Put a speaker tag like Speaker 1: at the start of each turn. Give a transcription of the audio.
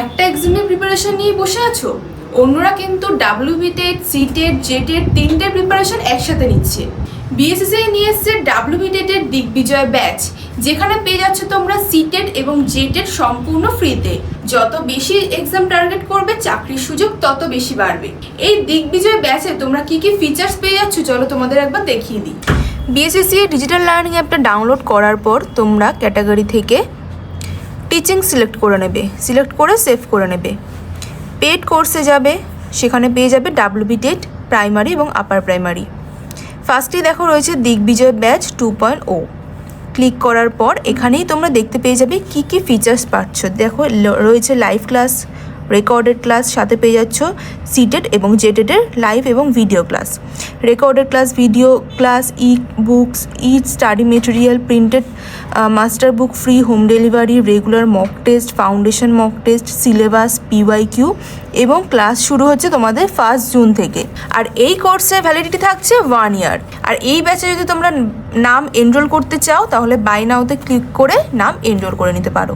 Speaker 1: একটা এক্সামের প্রিপারেশন নিয়ে বসে আছো, অন্যরা কিন্তু WB TET, C TET, J TET তিনটের প্রিপারেশন একসাথে নিচ্ছে। বিএসএসসিআই নিয়ে এসছে ডাব্লিউবি টেটের দিগ্বিজয় ব্যাচ, যেখানে পেয়ে যাচ্ছ তোমরা সি টেট এবং জে টেট সম্পূর্ণ ফ্রিতে। যত বেশি এক্সাম টার্গেট করবে চাকরির সুযোগ তত বেশি বাড়বে। এই দিগ্বিজয় ব্যাচে তোমরা কি কি ফিচার্স পেয়ে যাচ্ছ চলো তোমাদের একবার দেখিয়ে দিই। বিএসএসসিআই ডিজিটাল লার্নিং অ্যাপটা ডাউনলোড করার পর তোমরা ক্যাটাগরি থেকে টিচিং সিলেক্ট করে নেবে, সিলেক্ট করে সেভ করে নেবে। পেড কোর্সে যাবে, সেখানে পেয়ে যাবে ডাব্লিউবি টেট প্রাইমারি এবং আপার প্রাইমারি। ফার্স্টেই দেখো রয়েছে দিগ্বিজয় ব্যাচ 2.0। ক্লিক করার পর এখানেই তোমরা দেখতে পেয়ে যাবে কি কি ফিচার্স পাচ্ছ। দেখো রয়েছে লাইভ ক্লাস, রেকর্ডেড ক্লাস, সাথে পেয়ে যাচ্ছ সিটেড এবং জেটেডের লাইভ এবং video class. Recorded class, video class, ই books, study material, printed master বুক free, home delivery, regular mock test, foundation mock test, syllabus, PYQ এবং ক্লাস শুরু হচ্ছে তোমাদের 1 জুন থেকে। আর এই কোর্সের ভ্যালিডিটি থাকছে 1 ইয়ার। আর এই ব্যাচে যদি তোমরা নাম এনরোল করতে চাও তাহলে বাই নাওতে ক্লিক করে নাম এনরোল করে নিতে পারো।